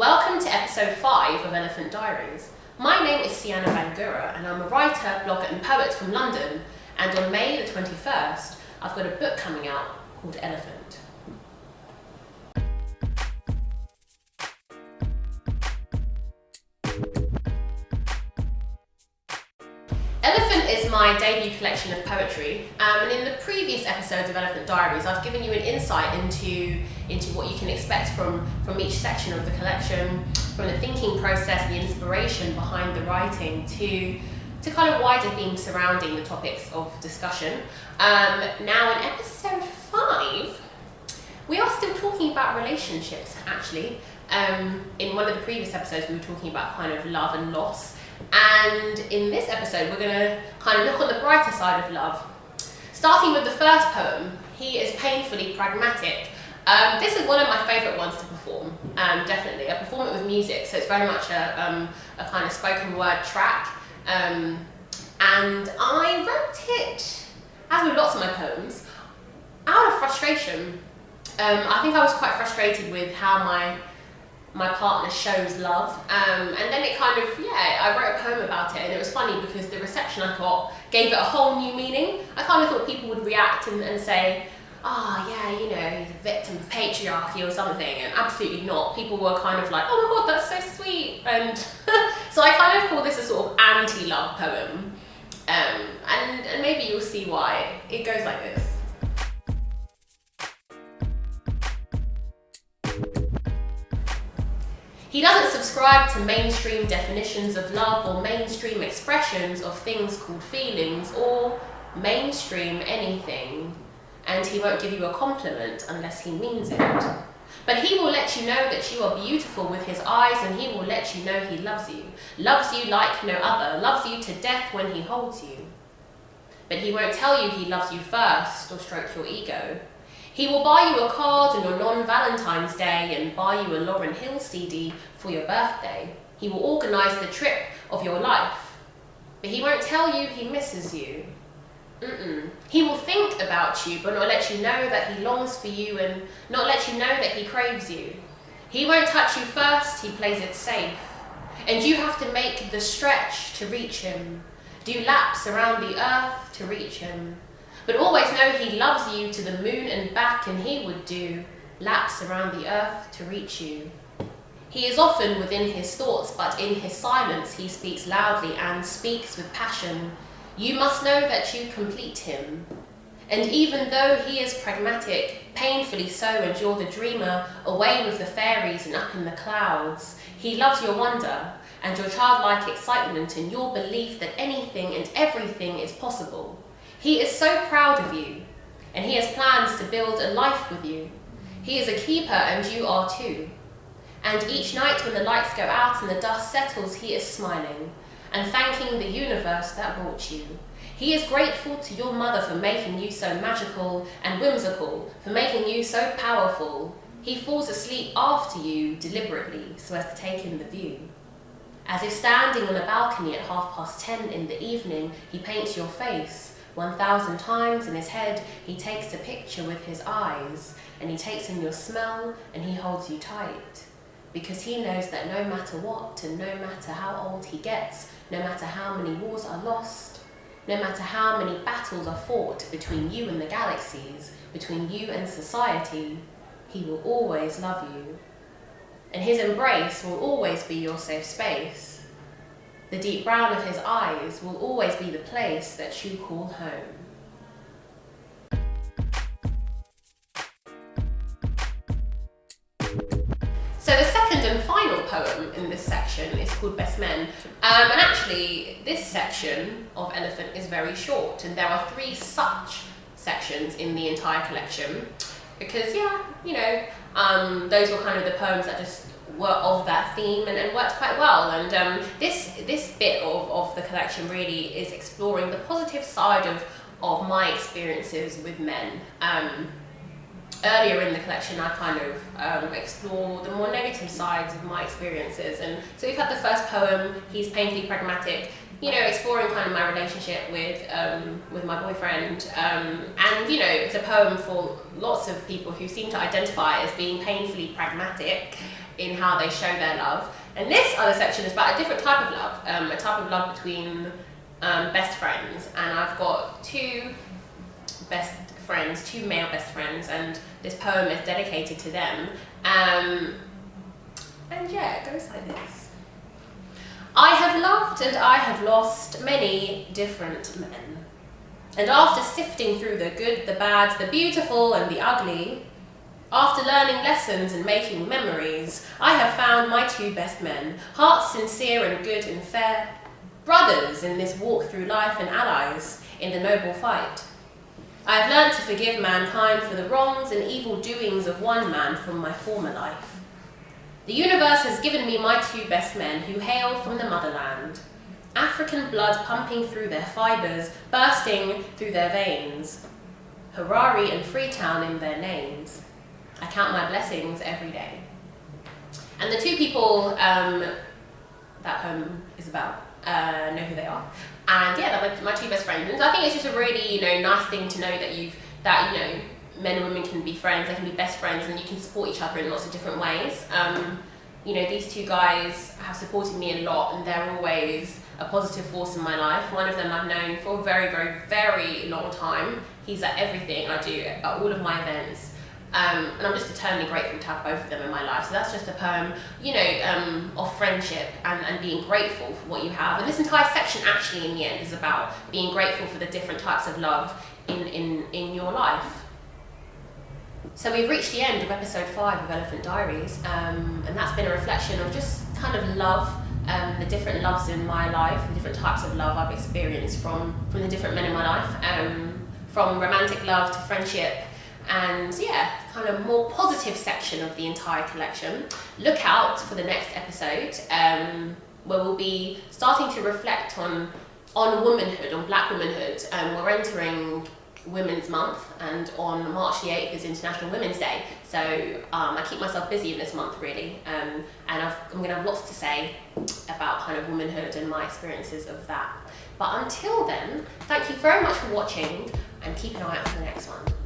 Welcome to episode 5 of Elephant Diaries. My name is Siana Bangura and I'm a writer, blogger and poet from London, and on May the 21st I've got a book coming out called Elephant. Elephant is my debut collection of poetry, and in the previous episodes of Elephant Diaries I've given you an insight into what you can expect from each section of the collection, from the thinking process, the inspiration behind the writing, to kind of wider themes surrounding the topics of discussion. Now in episode 5 we are still talking about relationships actually. In one of the previous episodes we were talking about kind of love and loss. And in this episode, we're going to kind of look on the brighter side of love. Starting with the first poem, He is Painfully Pragmatic. This is one of my favourite ones to perform, definitely. I perform it with music, so it's very much a kind of spoken word track. And I wrote it, as with lots of my poems, out of frustration. I think I was quite frustrated with how my partner shows love, and then it kind of, I wrote a poem about it, and it was funny because the reception I got gave it a whole new meaning. I kind of thought people would react and say, he's a victim of patriarchy or something, and absolutely not. People were kind of like, oh my god, that's so sweet, and so I kind of call this a sort of anti-love poem, and maybe you'll see why. It goes like this. He doesn't subscribe to mainstream definitions of love or mainstream expressions of things called feelings or mainstream anything. And he won't give you a compliment unless he means it. But he will let you know that you are beautiful with his eyes, and he will let you know he loves you like no other, loves you to death when he holds you. But he won't tell you he loves you first or stroke your ego. He will buy you a card on your non-Valentine's Day and buy you a Lauryn Hill CD for your birthday. He will organise the trip of your life. But he won't tell you he misses you. He will think about you but not let you know that he longs for you and not let you know that he craves you. He won't touch you first, he plays it safe. And you have to make the stretch to reach him. Do laps around the earth to reach him. But always know he loves you to the moon and back, and he would do laps around the earth to reach you. He is often within his thoughts, but in his silence he speaks loudly and speaks with passion. You must know that you complete him. And even though he is pragmatic, painfully so, and you're the dreamer, away with the fairies and up in the clouds, he loves your wonder and your childlike excitement and your belief that anything and everything is possible. He is so proud of you, and he has plans to build a life with you. He is a keeper, and you are too. And each night when the lights go out and the dust settles, he is smiling and thanking the universe that brought you. He is grateful to your mother for making you so magical and whimsical, for making you so powerful. He falls asleep after you deliberately so as to take in the view. As if standing on a balcony at 10:30 in the evening, he paints your face. 1,000 times in his head, he takes a picture with his eyes, and he takes in your smell, and he holds you tight. Because he knows that no matter what, and no matter how old he gets, no matter how many wars are lost, no matter how many battles are fought between you and the galaxies, between you and society, he will always love you. And his embrace will always be your safe space. The deep brown of his eyes will always be the place that you call home. So the second and final poem in this section is called Best Men. And actually, this section of Elephant is very short, and there are 3 such sections in the entire collection. Because, those were kind of the poems that just were of that theme and worked quite well, and this bit of the collection really is exploring the positive side of my experiences with men. Earlier in the collection I kind of explore the more negative sides of my experiences, and so we've had the first poem, He's Painfully Pragmatic, exploring kind of my relationship with my boyfriend, and it's a poem for lots of people who seem to identify as being painfully pragmatic in how they show their love. And this other section is about a different type of love, a type of love between best friends. And I've got two male best friends, and this poem is dedicated to them. And yeah, it goes like this. I have loved and I have lost many different men. And after sifting through the good, the bad, the beautiful and the ugly, after learning lessons and making memories, I have found my two best men, hearts sincere and good and fair, brothers in this walk through life and allies in the noble fight. I have learnt to forgive mankind for the wrongs and evil doings of one man from my former life. The universe has given me my two best men who hail from the motherland, African blood pumping through their fibres, bursting through their veins, Harare and Freetown in their names. I count my blessings every day. And the two people that poem is about know who they are. And yeah, they're my two best friends. And I think it's just a really, nice thing to know that men and women can be friends, they can be best friends, and you can support each other in lots of different ways. These two guys have supported me a lot, and they're always a positive force in my life. One of them I've known for a very, very, very long time. He's at everything I do, at all of my events. And I'm just eternally grateful to have both of them in my life. So that's just a poem, of friendship and being grateful for what you have. And this entire section actually in the end is about being grateful for the different types of love in your life. So we've reached the end of episode 5 of Elephant Diaries, and that's been a reflection of just kind of love, the different loves in my life, the different types of love I've experienced from the different men in my life, from romantic love to friendship, and yeah, kind of more positive section of the entire collection. Look out for the next episode, where we'll be starting to reflect on womanhood, on black womanhood. We're entering Women's Month, and on March the 8th is International Women's Day, so I keep myself busy in this month really, and I'm going to have lots to say about kind of womanhood and my experiences of that. But until then, thank you very much for watching, and keep an eye out for the next one.